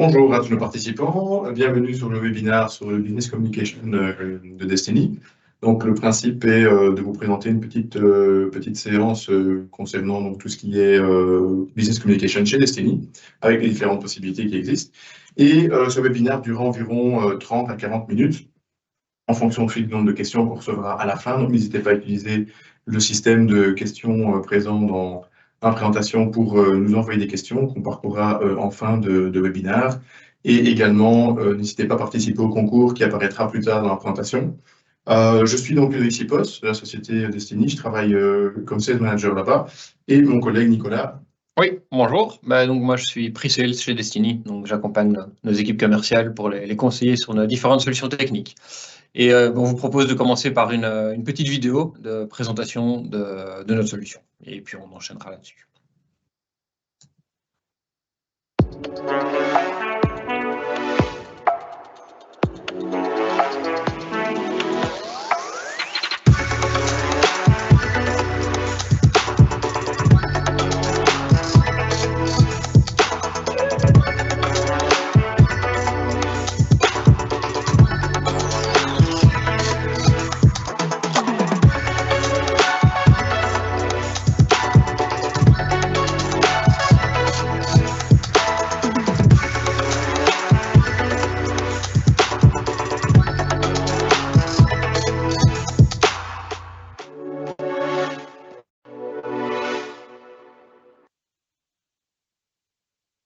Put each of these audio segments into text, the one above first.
Bonjour à tous nos participants, bienvenue sur le webinaire sur le Business Communication de Destiny. Donc le principe est de vous présenter une petite séance concernant donc, tout ce qui est Business Communication chez Destiny, avec les différentes possibilités qui existent. Et ce webinaire durera environ 30 à 40 minutes, en fonction du nombre de questions qu'on recevra à la fin. Donc n'hésitez pas à utiliser le système de questions présent dans la présentation pour nous envoyer des questions qu'on parcourra en fin de webinaire. Et également, n'hésitez pas à participer au concours qui apparaîtra plus tard dans la présentation. Je suis donc Ludovic Sipos de la société Destiny, je travaille comme sales manager là-bas, et mon collègue Nicolas. Oui, bonjour. Donc moi je suis pre-sales chez Destiny, donc j'accompagne nos équipes commerciales pour les conseiller sur nos différentes solutions techniques. Et on vous propose de commencer par une petite vidéo de présentation de notre solution. Et puis on enchaînera là-dessus.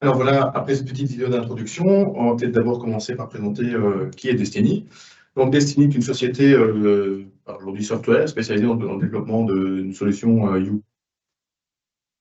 Alors voilà, après cette petite vidéo d'introduction, on va peut-être d'abord commencer par présenter qui est Destiny. Donc Destiny est une société aujourd'hui software spécialisée dans le développement d'une solution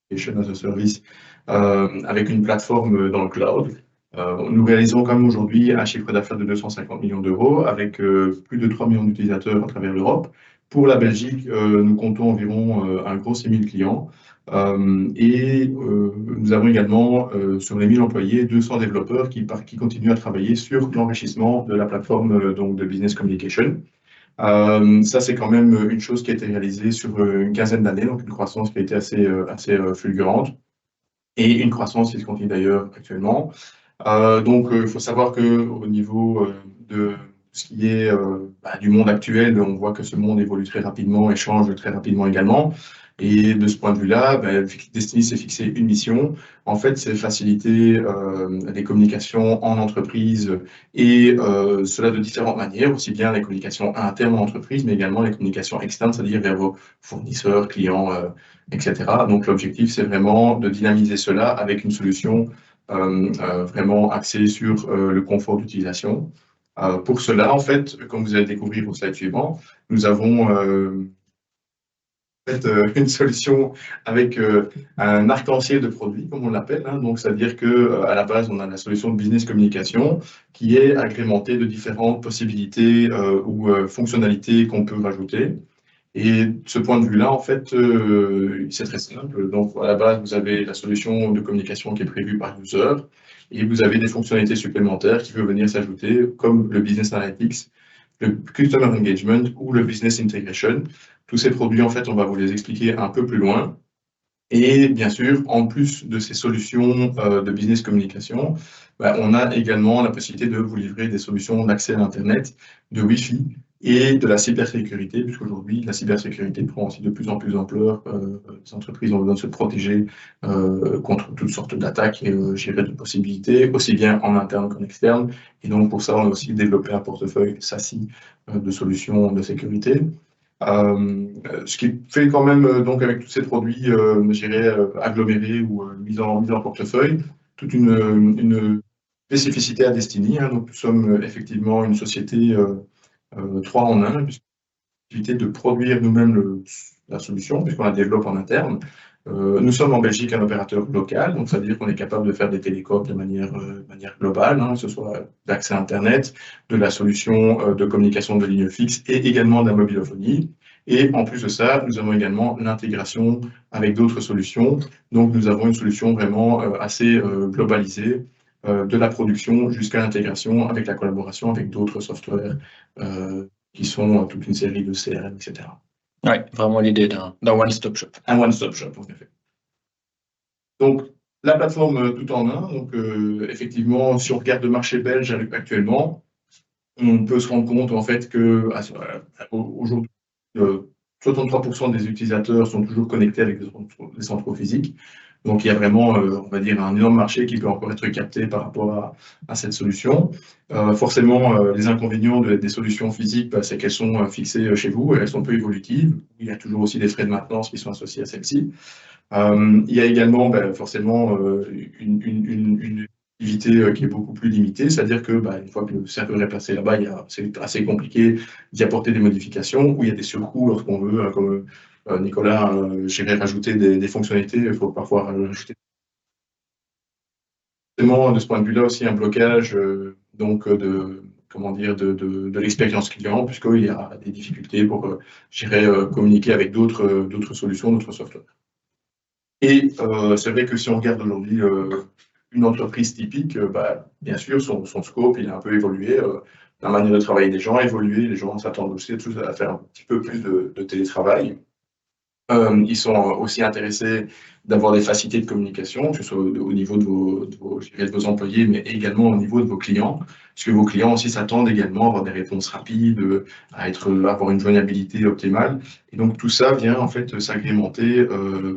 Application as a Service avec une plateforme dans le cloud. Nous réalisons quand même aujourd'hui un chiffre d'affaires de 250 millions d'euros avec plus de 3 millions d'utilisateurs à travers l'Europe. Pour la Belgique, nous comptons environ un gros 6 000 clients. Nous avons également, sur les 1000 employés, 200 développeurs qui continuent à travailler sur l'enrichissement de la plateforme donc de Business Communication. Ça, c'est quand même une chose qui a été réalisée sur une quinzaine d'années, donc une croissance qui a été assez fulgurante, et une croissance qui se continue d'ailleurs actuellement. Il faut savoir qu'au niveau de ce qui est du monde actuel, on voit que ce monde évolue très rapidement et change très rapidement également. Et de ce point de vue-là, Destiny s'est fixé une mission. En fait, c'est faciliter les communications en entreprise et cela de différentes manières, aussi bien les communications internes en entreprise, mais également les communications externes, c'est-à-dire vers vos fournisseurs, clients, etc. Donc l'objectif, c'est vraiment de dynamiser cela avec une solution vraiment axée sur le confort d'utilisation. Pour cela, en fait, comme vous allez découvrir au slide suivant, nous avons une solution avec un arc-en-ciel de produits, comme on l'appelle. Donc, c'est-à-dire qu'à la base, on a la solution de business communication qui est agrémentée de différentes possibilités ou fonctionnalités qu'on peut rajouter. Et de ce point de vue-là, en fait, c'est très simple. Donc, à la base, vous avez la solution de communication qui est prévue par user et vous avez des fonctionnalités supplémentaires qui peuvent venir s'ajouter, comme le Business Analytics, le Customer Engagement ou le Business Integration. Tous ces produits, en fait, on va vous les expliquer un peu plus loin. Et bien sûr, en plus de ces solutions de business communication, on a également la possibilité de vous livrer des solutions d'accès à Internet, de Wi-Fi et de la cybersécurité, puisqu'aujourd'hui, la cybersécurité prend aussi de plus en plus d'ampleur. Les entreprises ont besoin de se protéger contre toutes sortes d'attaques et gérer de possibilités, aussi bien en interne qu'en externe. Et donc, pour ça, on a aussi développé un portefeuille SASI de solutions de sécurité. Ce qui fait quand même, donc avec tous ces produits, je dirais, agglomérés ou mis en portefeuille, toute une spécificité à Destiny. Donc, nous sommes effectivement une société 3 en 1, puisqu'on a la possibilité de produire nous-mêmes la solution, puisqu'on la développe en interne. Nous sommes en Belgique un opérateur local, donc ça veut dire qu'on est capable de faire des télécoms de manière globale, que ce soit l'accès à Internet, de la solution de communication de ligne fixe et également de la mobilophonie. Et en plus de ça, nous avons également l'intégration avec d'autres solutions. Donc nous avons une solution vraiment assez globalisée de la production jusqu'à l'intégration avec la collaboration avec d'autres softwares qui sont toute une série de CRM, etc. Oui, vraiment l'idée d'un one-stop shop. Un one-stop shop, en effet. Donc, La plateforme tout en un, donc effectivement, si on regarde le marché belge actuellement, on peut se rendre compte en fait que aujourd'hui, 63% des utilisateurs sont toujours connectés avec des centraux physiques. Donc il y a vraiment, on va dire, un énorme marché qui peut encore être capté par rapport à cette solution. Forcément, les inconvénients des solutions physiques, bah, c'est qu'elles sont fixées chez vous et elles sont peu évolutives. Il y a toujours aussi des frais de maintenance qui sont associés à celles-ci. Il y a également forcément une activité qui est beaucoup plus limitée, c'est-à-dire que une fois que le serveur est placé là-bas, c'est assez compliqué d'y apporter des modifications, ou il y a des surcoûts lorsqu'on veut, comme Nicolas, gérer, rajouter des fonctionnalités, il faut parfois rajouter. De ce point de vue-là aussi un blocage donc comment dire, de l'expérience client, puisqu'il y a des difficultés pour gérer, communiquer avec d'autres solutions, d'autres softwares. Et c'est vrai que si on regarde aujourd'hui une entreprise typique, bien sûr, son scope, il a un peu évolué. La manière de travailler des gens a évolué. Les gens s'attendent aussi à faire un petit peu plus de télétravail. Ils sont aussi intéressés d'avoir des facilités de communication, que ce soit au niveau je dirais, de vos employés, mais également au niveau de vos clients, parce que vos clients aussi s'attendent également à avoir des réponses rapides, avoir une joignabilité optimale. Et donc tout ça vient en fait s'agrémenter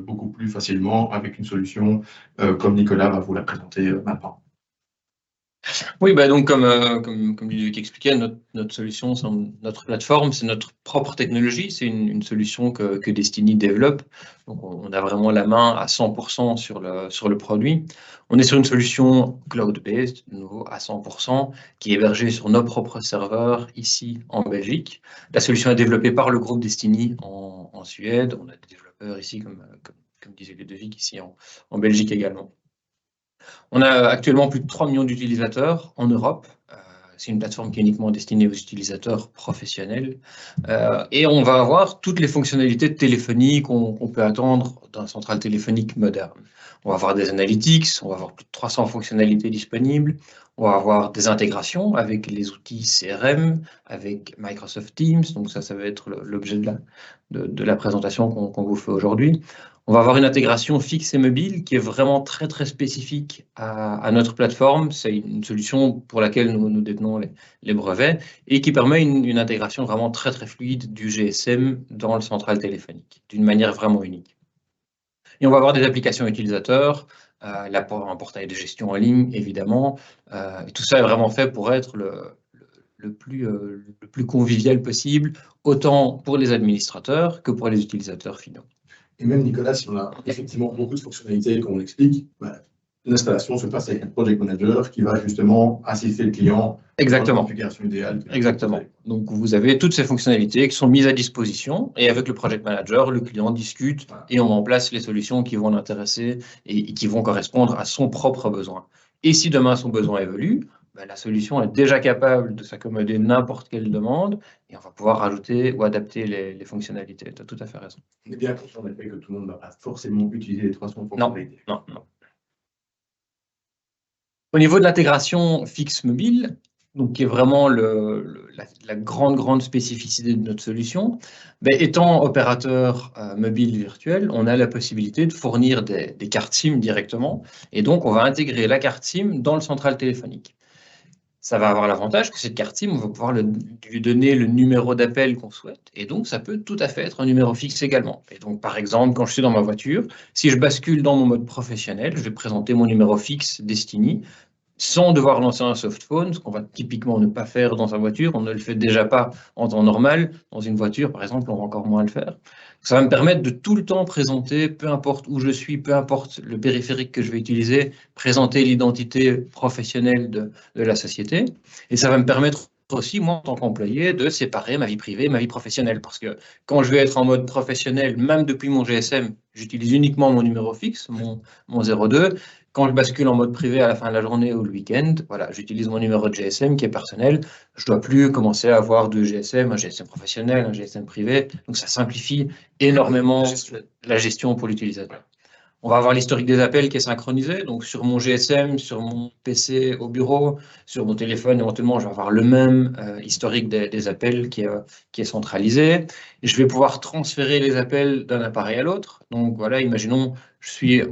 beaucoup plus facilement avec une solution comme Nicolas va vous la présenter maintenant. Oui, donc comme Ludovic expliquait, notre solution, notre plateforme, c'est notre propre technologie. C'est une solution que Destiny développe. Donc, on a vraiment la main à 100% sur le produit. On est sur une solution cloud-based, de nouveau à 100%, qui est hébergée sur nos propres serveurs ici en Belgique. La solution est développée par le groupe Destiny en Suède. On a des développeurs ici, comme disait Ludovic, ici en Belgique également. On a actuellement plus de 3 millions d'utilisateurs en Europe. C'est une plateforme qui est uniquement destinée aux utilisateurs professionnels. Et on va avoir toutes les fonctionnalités de téléphonie qu'on peut attendre d'un central téléphonique moderne. On va avoir des analytics, on va avoir plus de 300 fonctionnalités disponibles, on va avoir des intégrations avec les outils CRM, avec Microsoft Teams, donc ça va être l'objet de la présentation qu'on vous fait aujourd'hui. On va avoir une intégration fixe et mobile qui est vraiment très, très spécifique à notre plateforme. C'est une solution pour laquelle nous détenons les brevets et qui permet une intégration vraiment très, très fluide du GSM dans le central téléphonique, d'une manière vraiment unique. Et on va avoir des applications utilisateurs, un portail de gestion en ligne, évidemment. Et tout ça est vraiment fait pour être le plus convivial possible, autant pour les administrateurs que pour les utilisateurs finaux. Et même, Nicolas, si on a effectivement beaucoup de fonctionnalités, comme on l'explique, l'installation se passe avec un project manager qui va justement assister le client Exactement. dans la configuration idéale. Exactement. Donc, vous avez toutes ces fonctionnalités qui sont mises à disposition et avec le project manager, le client discute et on met en place les solutions qui vont l'intéresser et qui vont correspondre à son propre besoin. Et si demain son besoin évolue, la solution est déjà capable de s'accommoder n'importe quelle demande et on va pouvoir rajouter ou adapter les fonctionnalités. Tu as tout à fait raison. On est bien conscient du fait que tout le monde ne va pas forcément utiliser les 300 fonctionnalités. Non. Au niveau de l'intégration fixe mobile, donc qui est vraiment la grande spécificité de notre solution, étant opérateur mobile virtuel, on a la possibilité de fournir des cartes SIM directement et donc on va intégrer la carte SIM dans le central téléphonique. Ça va avoir l'avantage que cette carte SIM, on va pouvoir lui donner le numéro d'appel qu'on souhaite et donc ça peut tout à fait être un numéro fixe également. Et donc par exemple, quand je suis dans ma voiture, si je bascule dans mon mode professionnel, je vais présenter mon numéro fixe Destiny sans devoir lancer un softphone, ce qu'on va typiquement ne pas faire dans sa voiture. On ne le fait déjà pas en temps normal. Dans une voiture, par exemple, on va encore moins le faire. Ça va me permettre de tout le temps présenter, peu importe où je suis, peu importe le périphérique que je vais utiliser, présenter l'identité professionnelle de la société. Et ça va me permettre aussi, moi, en tant qu'employé, de séparer ma vie privée et ma vie professionnelle. Parce que quand je vais être en mode professionnel, même depuis mon GSM, j'utilise uniquement mon numéro fixe, mon 02. Quand je bascule en mode privé à la fin de la journée ou le week-end, voilà, j'utilise mon numéro de GSM qui est personnel. Je ne dois plus commencer à avoir deux GSM, un GSM professionnel, un GSM privé. Donc, ça simplifie énormément la gestion pour l'utilisateur. On va avoir l'historique des appels qui est synchronisé. Donc, sur mon GSM, sur mon PC au bureau, sur mon téléphone, éventuellement, je vais avoir le même historique des appels qui est centralisé. Et je vais pouvoir transférer les appels d'un appareil à l'autre. Donc, voilà, imaginons, je suis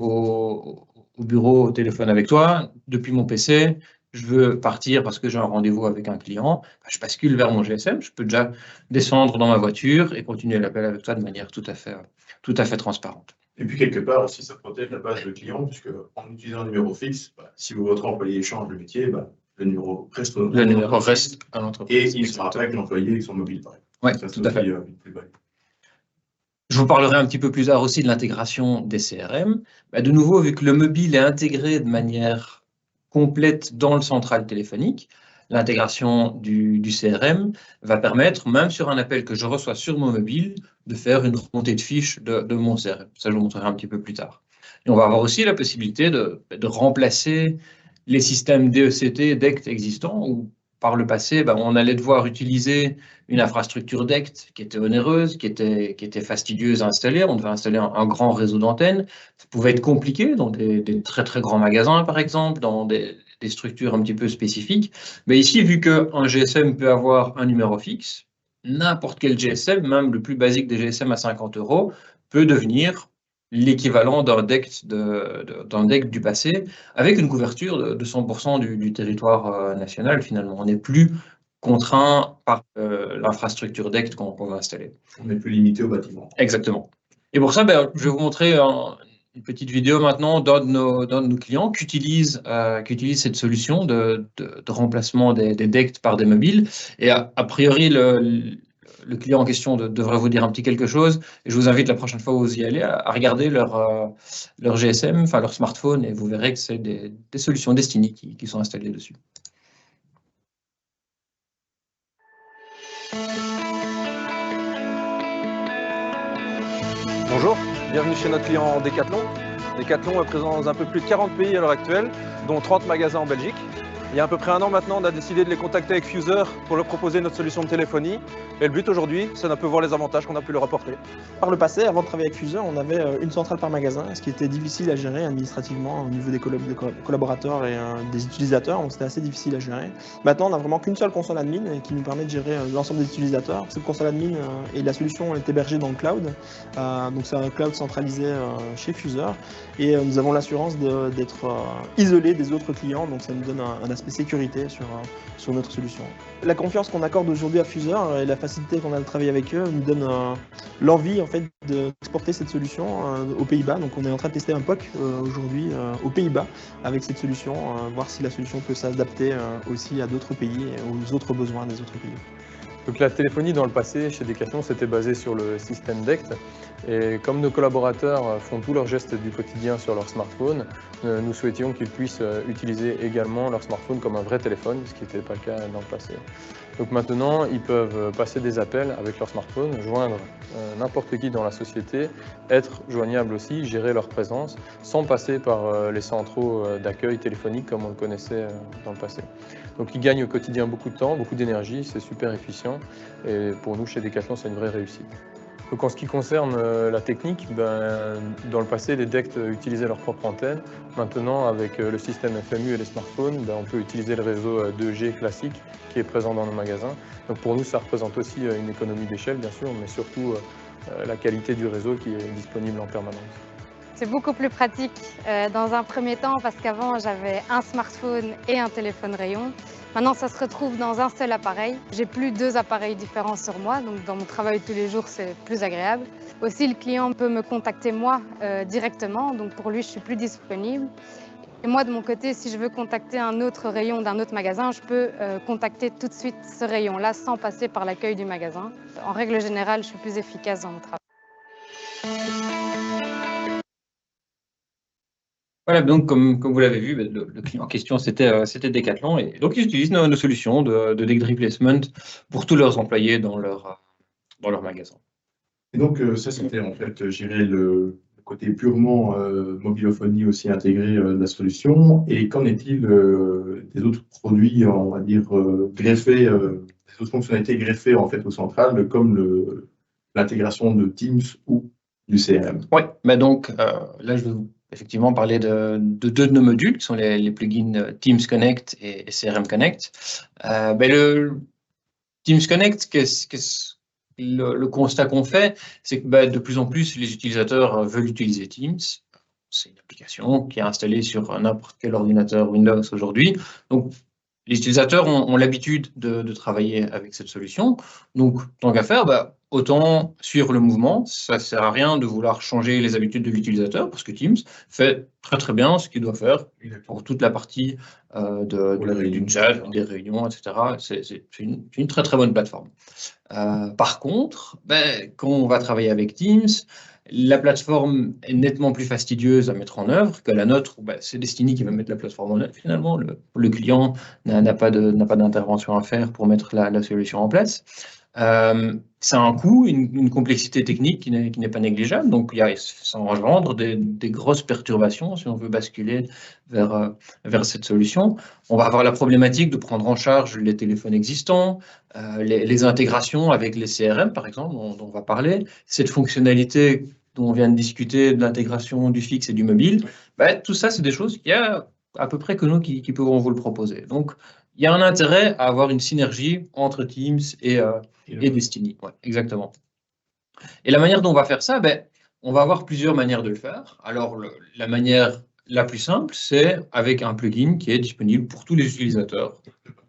au bureau, au téléphone avec toi, depuis mon PC, je veux partir parce que j'ai un rendez-vous avec un client, je bascule vers mon GSM, je peux déjà descendre dans ma voiture et continuer l'appel avec toi de manière tout à fait transparente. Et puis, quelque part aussi, ça protège la base de client, puisque en utilisant un numéro fixe, si votre employé change de métier, le numéro reste à l'entreprise. Et il ne sera pas avec l'employé avec son mobile, par exemple. Oui, tout à fait. Je vous parlerai un petit peu plus tard aussi de l'intégration des CRM. De nouveau, vu que le mobile est intégré de manière complète dans le central téléphonique, l'intégration du CRM va permettre, même sur un appel que je reçois sur mon mobile, de faire une remontée de fiches de mon CRM. Ça, je vous montrerai un petit peu plus tard. Et on va avoir aussi la possibilité de remplacer les systèmes DECT, DECT existants, où par le passé, on allait devoir utiliser une infrastructure DECT qui était onéreuse, qui était fastidieuse à installer. On devait installer un grand réseau d'antennes. Ça pouvait être compliqué dans des très, très grands magasins, par exemple, dans des structures un petit peu spécifiques. Mais ici, vu qu'un GSM peut avoir un numéro fixe, n'importe quel GSM, même le plus basique des GSM à 50 €, peut devenir l'équivalent d'un DECT du passé, avec une couverture de 100% du territoire national, finalement. On n'est plus contraint par l'infrastructure DECT qu'on va installer. On n'est plus limité au bâtiment. Exactement. Et pour ça, je vais vous montrer une petite vidéo maintenant d'un de nos clients qui utilise cette solution de remplacement des DECT par des mobiles. Et a priori, le client en question devrait vous dire un petit quelque chose. Et je vous invite la prochaine fois où vous y allez à regarder leur GSM, enfin leur smartphone, et vous verrez que c'est des solutions Destiny qui sont installées dessus. Bonjour, bienvenue chez notre client Decathlon. Decathlon est présent dans un peu plus de 40 pays à l'heure actuelle, dont 30 magasins en Belgique. Il y a à peu près un an maintenant, on a décidé de les contacter avec Fuser pour leur proposer notre solution de téléphonie. Et le but aujourd'hui, c'est d'un peu voir les avantages qu'on a pu leur apporter. Par le passé, avant de travailler avec Fuser, on avait une centrale par magasin, ce qui était difficile à gérer administrativement au niveau des collaborateurs et des utilisateurs, donc c'était assez difficile à gérer. Maintenant, on n'a vraiment qu'une seule console admin qui nous permet de gérer l'ensemble des utilisateurs. Cette console admin et la solution est hébergée dans le cloud, donc c'est un cloud centralisé chez Fuser. Et nous avons l'assurance d'être isolé des autres clients, donc ça nous donne un aspect sécurité sur notre solution. La confiance qu'on accorde aujourd'hui à Fuser et la facilité qu'on a de travailler avec eux nous donne l'envie en fait d'exporter cette solution aux Pays-Bas. Donc on est en train de tester un POC aujourd'hui aux Pays-Bas avec cette solution, voir si la solution peut s'adapter aussi à d'autres pays et aux autres besoins des autres pays. Donc la téléphonie dans le passé chez Decathlon c'était basé sur le système DECT et comme nos collaborateurs font tous leurs gestes du quotidien sur leur smartphone, nous souhaitions qu'ils puissent utiliser également leur smartphone comme un vrai téléphone, ce qui n'était pas le cas dans le passé. Donc maintenant, ils peuvent passer des appels avec leur smartphone, joindre n'importe qui dans la société, être joignables aussi, gérer leur présence, sans passer par les centraux d'accueil téléphonique comme on le connaissait dans le passé. Donc ils gagnent au quotidien beaucoup de temps, beaucoup d'énergie, c'est super efficient et pour nous chez Decathlon c'est une vraie réussite. Donc en ce qui concerne la technique, dans le passé les DECT utilisaient leur propre antenne. Maintenant avec le système FMU et les smartphones, on peut utiliser le réseau 2G classique qui est présent dans nos magasins. Donc pour nous ça représente aussi une économie d'échelle bien sûr, mais surtout la qualité du réseau qui est disponible en permanence. C'est beaucoup plus pratique dans un premier temps parce qu'avant j'avais un smartphone et un téléphone rayon. Maintenant ça se retrouve dans un seul appareil. J'ai plus deux appareils différents sur moi, donc dans mon travail de tous les jours c'est plus agréable. Aussi le client peut me contacter moi directement, donc pour lui je suis plus disponible. Et moi de mon côté, si je veux contacter un autre rayon d'un autre magasin, je peux contacter tout de suite ce rayon-là sans passer par l'accueil du magasin. En règle générale, je suis plus efficace dans mon travail. Voilà, donc comme vous l'avez vu, le client en question, c'était Decathlon. Et donc, ils utilisent nos solutions de DECT Replacement pour tous leurs employés dans leur magasin. Et donc, ça, c'était en fait, je dirais, le côté purement mobilophonie aussi intégré de la solution. Et qu'en est-il des autres produits, on va dire, greffés, des autres fonctionnalités greffées en fait au central, comme l'intégration de Teams ou du CRM? Oui, donc là, je vais vous effectivement parler de deux de nos modules, qui sont les plugins Teams Connect et CRM Connect. Le Teams Connect, le constat qu'on fait, c'est que de plus en plus, les utilisateurs veulent utiliser Teams. c'est une application qui est installée sur n'importe quel ordinateur Windows aujourd'hui. Donc, les utilisateurs ont l'habitude de travailler avec cette solution. Donc, tant qu'à faire, autant suivre le mouvement. Ça ne sert à rien de vouloir changer les habitudes de l'utilisateur parce que Teams fait très très bien ce qu'il doit faire pour toute la partie du chat, des réunions, etc. C'est une très très bonne plateforme. Par contre, quand on va travailler avec Teams, la plateforme est nettement plus fastidieuse à mettre en œuvre que la nôtre. C'est Destiny qui va mettre la plateforme en œuvre finalement. Le client n'a pas d'intervention à faire pour mettre la solution en place. Ça a un coût, une complexité technique qui n'est pas négligeable. Donc, ça engendre des grosses perturbations si on veut basculer vers cette solution. On va avoir la problématique de prendre en charge les téléphones existants, les intégrations avec les CRM, par exemple, dont on va parler. Cette fonctionnalité dont on vient de discuter, de l'intégration du fixe et du mobile, tout ça, c'est des choses qu'il y a à peu près que nous qui pourront vous le proposer. Donc, il y a un intérêt à avoir une synergie entre Teams et Destiny. Ouais, exactement. Et la manière dont on va faire ça, on va avoir plusieurs manières de le faire. Alors, la manière la plus simple, c'est avec un plugin qui est disponible pour tous les utilisateurs,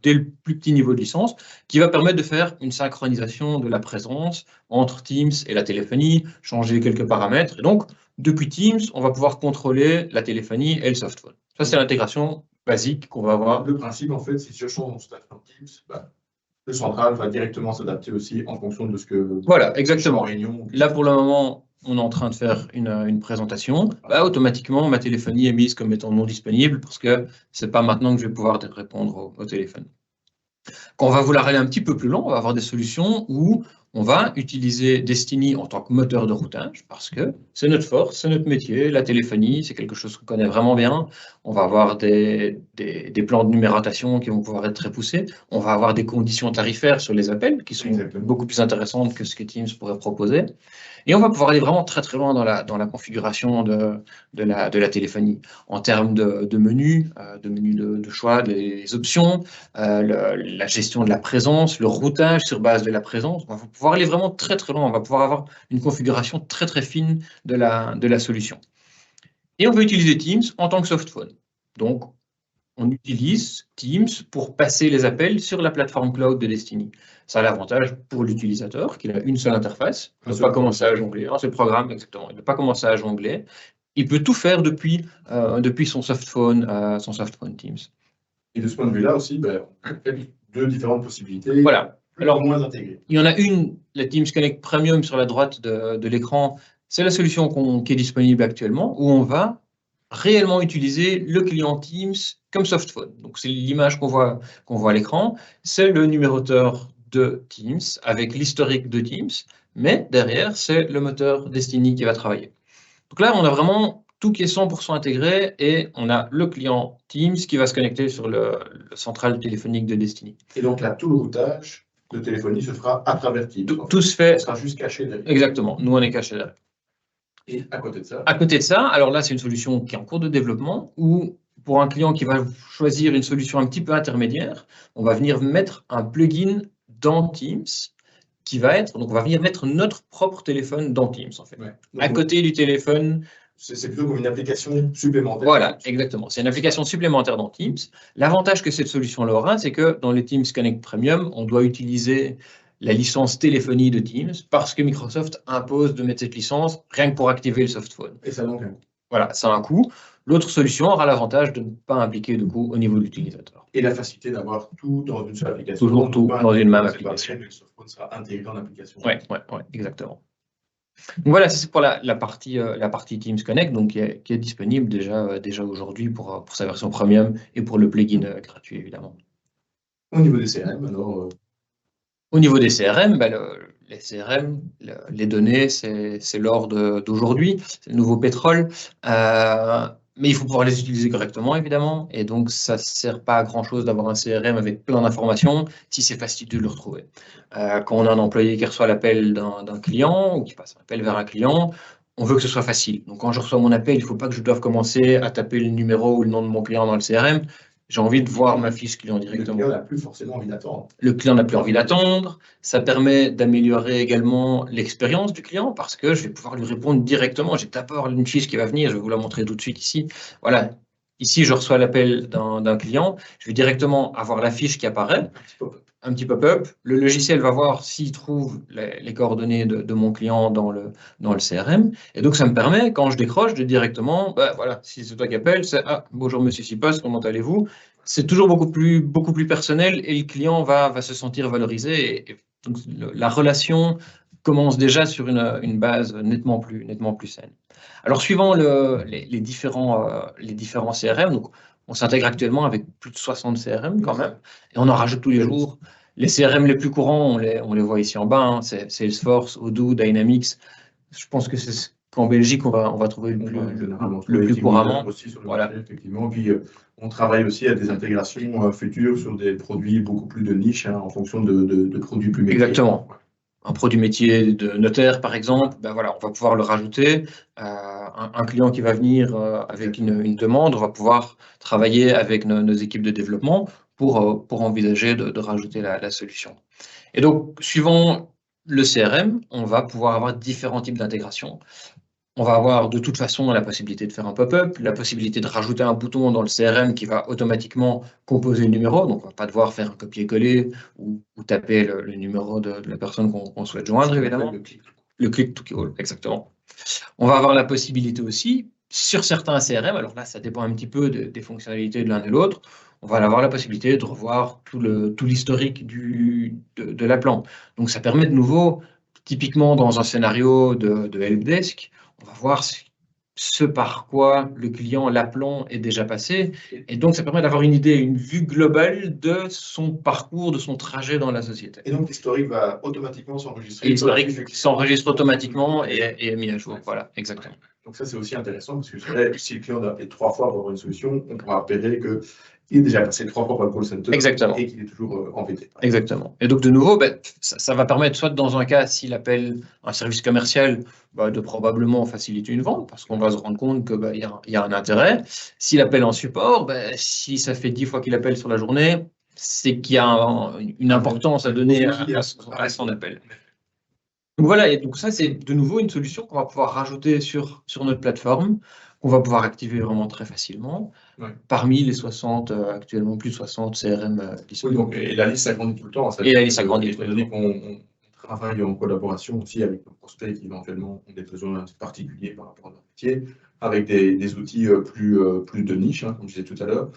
dès le plus petit niveau de licence, qui va permettre de faire une synchronisation de la présence entre Teams et la téléphonie, changer quelques paramètres. Et donc, depuis Teams, on va pouvoir contrôler la téléphonie et le softphone. Ça, c'est l'intégration basique qu'on va avoir. Le principe, en fait, si je change mon stack dans Teams, le central va directement s'adapter aussi en fonction de ce que... Voilà, exactement. Réunion, là, pour le moment, on est en train de faire une présentation. Automatiquement, ma téléphonie est mise comme étant non disponible parce que ce n'est pas maintenant que je vais pouvoir répondre au téléphone. Quand on va vouloir aller un petit peu plus loin, on va avoir des solutions où on va utiliser Destiny en tant que moteur de routage parce que c'est notre force, c'est notre métier. La téléphonie, c'est quelque chose qu'on connaît vraiment bien. On va avoir des plans de numérotation qui vont pouvoir être très poussés. On va avoir des conditions tarifaires sur les appels qui sont beaucoup plus intéressantes que ce que Teams pourrait proposer. Et on va pouvoir aller vraiment très très loin dans la configuration de la téléphonie en termes de menus, de choix, des options, la gestion de la présence, le routage sur base de la présence. On va pouvoir aller vraiment très très loin. On va pouvoir avoir une configuration très très fine de la solution. Et on va utiliser Teams en tant que softphone. Donc, on utilise Teams pour passer les appels sur la plateforme cloud de Destiny. Ça a l'avantage pour l'utilisateur qu'il a une seule interface. Il ne peut pas commencer à jongler. C'est le programme, exactement. Il ne peut pas commencer à jongler. Il peut tout faire depuis son softphone Teams. Et de ce point de vue-là aussi, on a deux différentes possibilités. Voilà. Alors, moins intégrées. Il y en a une, la Teams Connect Premium sur la droite de l'écran. C'est la solution qui est disponible actuellement, où on va réellement utiliser le client Teams comme softphone. Donc, c'est l'image qu'on voit à l'écran. C'est le numéroteur de Teams avec l'historique de Teams, mais derrière, c'est le moteur Destiny qui va travailler. Donc là, on a vraiment tout qui est 100% intégré et on a le client Teams qui va se connecter sur le central téléphonique de Destiny. Et donc là, tout le routage de téléphonie se fera à travers Teams. Tout se fait. On sera juste caché derrière. Exactement. Nous, on est caché derrière. Et à côté de ça? À côté de ça, alors là, c'est une solution qui est en cours de développement où, pour un client qui va choisir une solution un petit peu intermédiaire, on va venir mettre un plugin dans Teams qui va être, donc on va venir mettre notre propre téléphone dans Teams, en fait. Ouais. À côté du téléphone. C'est plutôt comme une application supplémentaire. Voilà, exactement. C'est une application supplémentaire dans Teams. L'avantage que cette solution aura, c'est que dans les Teams Connect Premium, on doit utiliser la licence téléphonie de Teams parce que Microsoft impose de mettre cette licence rien que pour activer le softphone. Et ça a donc un coût. Voilà, ça a un coût. L'autre solution aura l'avantage de ne pas impliquer de coût au niveau de l'utilisateur. Et la facilité d'avoir tout dans une seule application. Toujours tout dans une même application. Le softphone sera intégré dans l'application. Oui, exactement. Donc voilà, c'est pour la partie Teams Connect, donc qui est disponible déjà aujourd'hui pour sa version premium et pour le plugin gratuit, évidemment. Au niveau des CRM, alors Au niveau des CRM, les CRM, les données, c'est l'or d'aujourd'hui, c'est le nouveau pétrole. Mais il faut pouvoir les utiliser correctement, évidemment. Et donc, ça ne sert pas à grand-chose d'avoir un CRM avec plein d'informations si c'est fastidieux de le retrouver. Quand on a un employé qui reçoit l'appel d'un client ou qui passe un appel vers un client, on veut que ce soit facile. Donc, quand je reçois mon appel, il ne faut pas que je doive commencer à taper le numéro ou le nom de mon client dans le CRM. j'ai envie de voir ma fiche client Le directement. client n'a plus forcément envie d'attendre. Le client n'a plus envie d'attendre. Ça permet d'améliorer également l'expérience du client parce que je vais pouvoir lui répondre directement. J'ai d'abord une fiche qui va venir, je vais vous la montrer tout de suite ici. Voilà, ici je reçois l'appel d'un client, je vais directement avoir la fiche qui apparaît, un petit pop-up. Le logiciel va voir s'il trouve les coordonnées de mon client dans le CRM. Et donc ça me permet, quand je décroche, de directement, bah, voilà, si c'est toi qui appelles, c'est « Ah, bonjour monsieur Sipos, comment allez-vous ?» C'est toujours beaucoup plus personnel et le client va se sentir valorisé. Et donc, la relation commence déjà sur une base nettement plus saine. Alors, suivant les différents CRM, donc, on s'intègre actuellement avec plus de 60 CRM quand même, et on en rajoute tous les jours. Les CRM les plus courants, on les voit ici en bas, hein, c'est Salesforce, Odoo, Dynamics. Je pense que c'est ce qu'en Belgique, on va trouver le plus couramment. Aussi sur le voilà. marché, effectivement. Puis, on travaille aussi à des intégrations futures sur des produits beaucoup plus de niche, hein, en fonction de produits plus métiers. Exactement. Un produit métier de notaire, par exemple, ben voilà, on va pouvoir le rajouter. Un client qui va venir avec une demande, on va pouvoir travailler avec nos équipes de développement pour envisager de rajouter la solution. Et donc, suivant le CRM, on va pouvoir avoir différents types d'intégration. On va avoir de toute façon la possibilité de faire un pop-up, la possibilité de rajouter un bouton dans le CRM qui va automatiquement composer le numéro. Donc, on ne va pas devoir faire un copier-coller ou taper le numéro de la personne qu'on souhaite joindre, évidemment. Le click to call, exactement. On va avoir la possibilité aussi, sur certains CRM, alors là, ça dépend un petit peu des fonctionnalités de l'un et de l'autre, on va avoir la possibilité de revoir tout l'historique de l'appelant. Donc, ça permet de nouveau, typiquement dans un scénario de helpdesk, on va voir ce par quoi le client, l'appelant, est déjà passé. Et donc, ça permet d'avoir une idée, une vue globale de son parcours, de son trajet dans la société. Et donc, l'historique va automatiquement s'enregistrer. L'historique s'enregistre automatiquement et est mis à jour. Voilà, exactement. Donc, ça, c'est aussi intéressant parce que si le client a appelé 3 fois pour avoir une solution, on pourra repérer qu'il est déjà passé 3 fois par le call center. Exactement. Et qu'il est toujours embêté. Exactement. Et donc, de nouveau, ça va permettre, soit dans un cas, s'il appelle un service commercial, de probablement faciliter une vente, parce qu'on va se rendre compte qu'il y a un intérêt. S'il appelle en support, si ça fait 10 fois qu'il appelle sur la journée, c'est qu'il y a une importance à donner à son appel. Donc voilà, et donc ça, c'est de nouveau une solution qu'on va pouvoir rajouter sur notre plateforme, qu'on va pouvoir activer vraiment très facilement, parmi les 60, actuellement plus de 60 CRM disponibles. Oui, donc, et la liste s'agrandit tout le temps. Et la liste s'agrandit tout le temps. On travaille en collaboration aussi avec nos prospects qui éventuellement ont des besoins particuliers par rapport à leur métier, avec des outils plus de niche, hein, comme je disais tout à l'heure.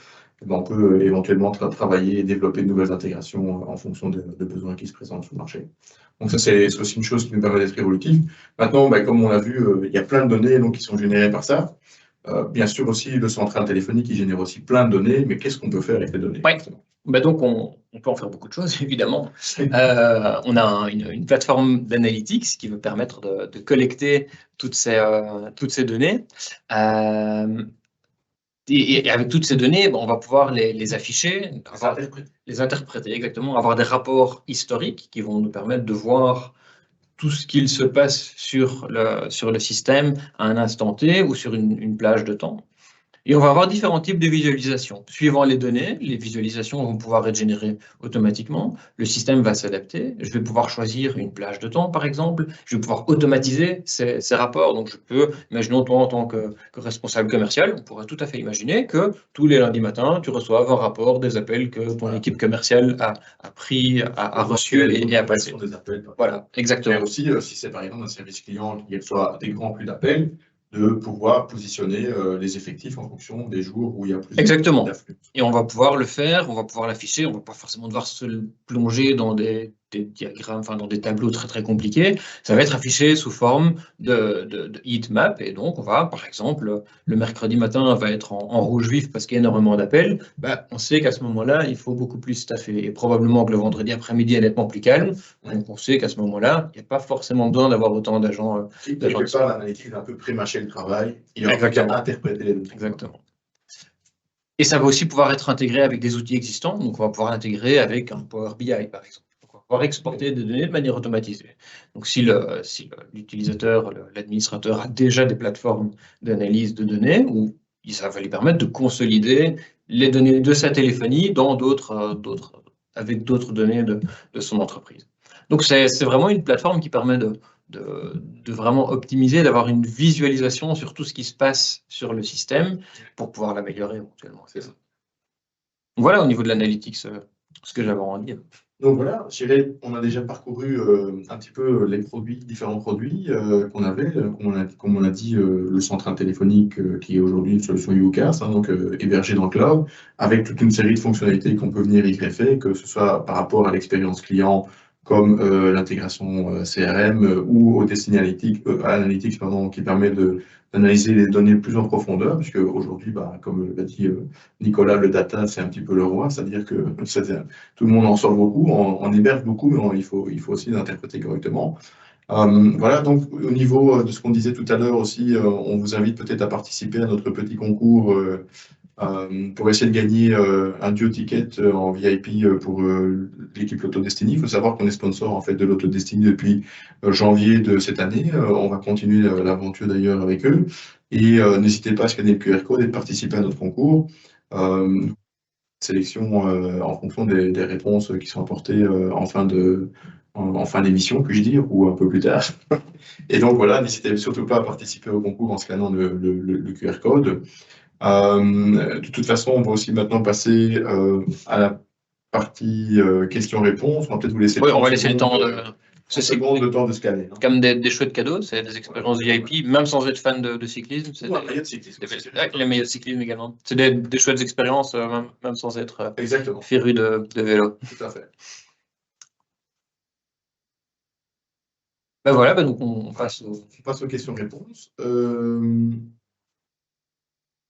On peut éventuellement travailler et développer de nouvelles intégrations en fonction de besoins qui se présentent sur le marché. Donc ça, c'est aussi une chose qui nous permet d'être évolutif. Maintenant, comme on l'a vu, il y a plein de données qui sont générées par ça. Bien sûr aussi, le central téléphonique, qui génère aussi plein de données, mais qu'est-ce qu'on peut faire avec les données? Donc, on peut en faire beaucoup de choses, évidemment. On a une plateforme d'analytics qui va permettre de collecter toutes ces données. Et avec toutes ces données, on va pouvoir les afficher, les interpréter, exactement, avoir des rapports historiques qui vont nous permettre de voir tout ce qu'il se passe sur le système à un instant T ou sur une plage de temps. Et on va avoir différents types de visualisations. Suivant les données, les visualisations vont pouvoir être générées automatiquement. Le système va s'adapter. Je vais pouvoir choisir une plage de temps, par exemple. Je vais pouvoir automatiser ces rapports. Donc, je peux, imaginons toi en tant que responsable commercial, on pourrait tout à fait imaginer que tous les lundis matins, tu reçoives un rapport des appels que ton équipe commerciale a reçus et a passé. Voilà, exactement. Mais aussi, si c'est par exemple un service client qui reçoit des grands flux d'appels, de pouvoir positionner les effectifs en fonction des jours où il y a plus Exactement. d'afflux. Et on va pouvoir le faire, on va pouvoir l'afficher, on ne va pas forcément devoir se plonger dans des diagrammes, dans des tableaux très très compliqués. Ça va être affiché sous forme de heat map. Et donc, on va, par exemple, le mercredi matin va être en rouge vif parce qu'il y a énormément d'appels. On sait qu'à ce moment-là, il faut beaucoup plus staffer. Et probablement que le vendredi après-midi est nettement plus calme. Donc, on sait qu'à ce moment-là, il n'y a pas forcément besoin d'avoir autant d'agents. Quelque part, l'analytique va un peu pré-mâcher le travail. Il va interpréter les données. Exactement. Et ça va aussi pouvoir être intégré avec des outils existants. Donc, on va pouvoir l'intégrer avec un Power BI, par exemple. Donc, on va pouvoir exporter des données de manière automatisée. Donc, si l'utilisateur, l'administrateur a déjà des plateformes d'analyse de données, ça va lui permettre de consolider les données de sa téléphonie dans avec d'autres données de son entreprise. Donc, c'est vraiment une plateforme qui permet de vraiment optimiser, d'avoir une visualisation sur tout ce qui se passe sur le système pour pouvoir l'améliorer éventuellement. C'est ça. Voilà au niveau de l'analytics, ce que j'avais envie de dire. Donc voilà, je dirais, on a déjà parcouru un petit peu les différents produits qu'on avait. Comme on a dit, le central téléphonique qui est aujourd'hui une solution UCaaS, donc hébergé dans le cloud, avec toute une série de fonctionnalités qu'on peut venir y greffer, que ce soit par rapport à l'expérience client, comme l'intégration CRM ou au Destiny Analytics, qui permet d'analyser les données plus en profondeur, puisque aujourd'hui, comme l'a dit Nicolas, le data, c'est un petit peu le roi, c'est-à-dire que tout le monde en sort beaucoup, on héberge beaucoup, mais il faut aussi l'interpréter correctement. Voilà, donc au niveau de ce qu'on disait tout à l'heure aussi, on vous invite peut-être à participer à notre petit concours pour essayer de gagner un duo ticket en VIP pour l'équipe Lotto Destiny. Il faut savoir qu'on est sponsor en fait de Lotto Destiny depuis janvier de cette année. On va continuer l'aventure d'ailleurs avec eux. Et n'hésitez pas à scanner le QR code et de participer à notre concours. Sélection en fonction des réponses qui sont apportées en fin d'émission, puis-je dire, ou un peu plus tard. Et donc voilà, n'hésitez surtout pas à participer au concours en scannant le QR code. De toute façon, on va aussi maintenant passer à la partie questions-réponses. On va peut-être vous laisser on va laisser le temps de temps de scanner. Comme des chouettes cadeaux, c'est des expériences VIP, même sans être fan de cyclisme. C'est les meilleurs de cyclisme également. C'est des chouettes expériences, même sans être féru de vélo. Tout à fait. Ben voilà, donc on passe aux questions-réponses.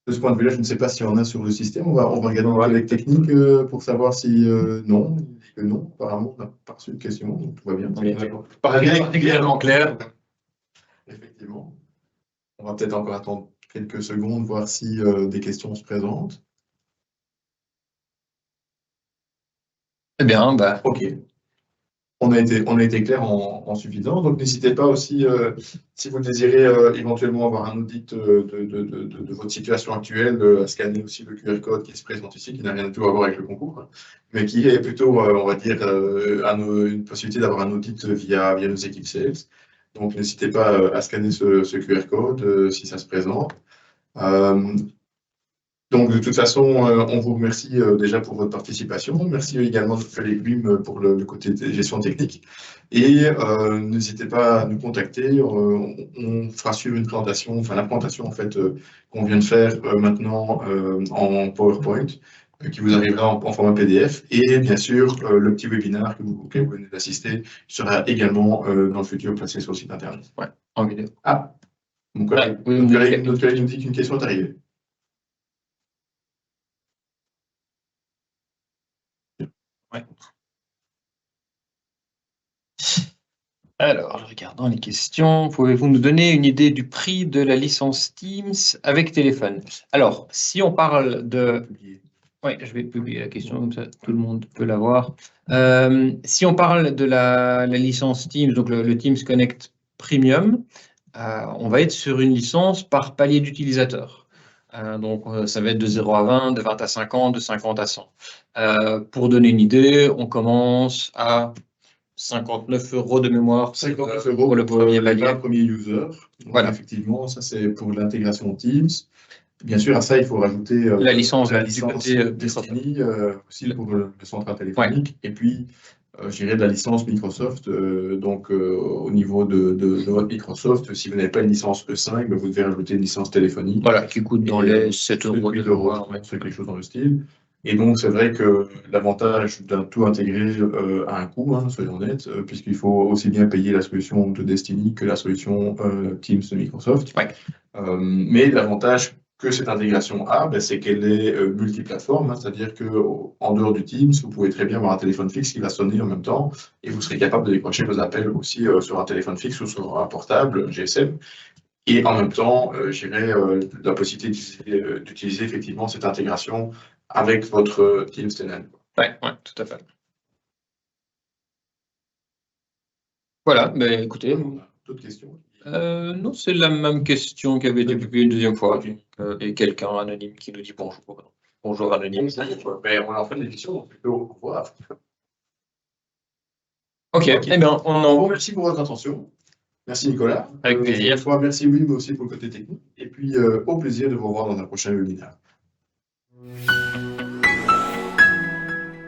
De ce point de vue-là, je ne sais pas s'il y en a sur le système. On va regarder avec technique pour savoir si non. Il dit que non. Apparemment, on n'a pas reçu de questions, donc tout va bien. Particulièrement clair. Effectivement. On va peut-être encore attendre quelques secondes, voir si des questions se présentent. Eh bien, OK. On a été clair en suffisance, donc n'hésitez pas aussi, si vous désirez éventuellement avoir un audit de votre situation actuelle, à scanner aussi le QR code qui se présente ici, qui n'a rien du tout à voir avec le concours, mais qui est plutôt, on va dire, une possibilité d'avoir un audit via nos équipes sales. Donc n'hésitez pas à scanner ce QR code si ça se présente. Donc, de toute façon, on vous remercie déjà pour votre participation. Merci également de notre collègue Wim pour le côté de gestion technique. Et n'hésitez pas à nous contacter. On fera suivre une présentation, la présentation en fait qu'on vient de faire maintenant en PowerPoint, qui vous arrivera en format PDF. Et bien sûr, le petit webinaire auquel vous venez d'assister sera également dans le futur placé sur le site internet. Ouais, en vidéo. Ah, notre collègue nous dit qu'une question est arrivée. Ouais. Alors, regardons les questions. Pouvez-vous nous donner une idée du prix de la licence Teams avec téléphone? Alors, si on parle de... Oui, je vais publier la question, comme ça tout le monde peut la voir. Si on parle de la licence Teams, donc le Teams Connect Premium, on va être sur une licence par palier d'utilisateurs. Donc, ça va être de 0 à 20, de 20 à 50, de 50 à 100. Pour donner une idée, on commence à 59 € de mémoire 59 € pour le premier palier. Le premier user. Donc, voilà. Effectivement, ça c'est pour l'intégration Teams. Bien sûr, à ça, il faut rajouter la licence Destiny aussi pour le central téléphonique. Ouais. Et puis, je dirais de la licence Microsoft. Donc, au niveau de votre Microsoft, si vous n'avez pas une licence E5, vous devez rajouter une licence téléphonique. Voilà, qui coûte dans les 7 €. 8 €, c'est quelque chose dans le style. Et donc, c'est vrai que l'avantage d'un tout intégrer a un coût, soyons honnêtes, puisqu'il faut aussi bien payer la solution de Destiny que la solution Teams de Microsoft. Ouais. Mais l'avantage que cette intégration a, c'est qu'elle est multiplateforme, c'est-à-dire qu'en dehors du Teams, vous pouvez très bien avoir un téléphone fixe qui va sonner en même temps et vous serez capable de décrocher vos appels aussi sur un téléphone fixe ou sur un portable GSM. Et en même temps, j'irai la possibilité d'utiliser effectivement cette intégration avec votre Teams Tenant. Oui, tout à fait. Voilà, mais écoutez. D'autres questions? Non, c'est la même question qui avait été publiée une deuxième fois, et quelqu'un anonyme qui nous dit bonjour. Bonjour anonyme. Mais on est en fin d'émission, donc tu peux au revoir. Ok, eh bien, on en... Bon, merci pour votre attention. Merci Nicolas. Avec plaisir. Merci oui, mais aussi pour le côté technique. Et puis au plaisir de vous revoir dans un prochain webinaire.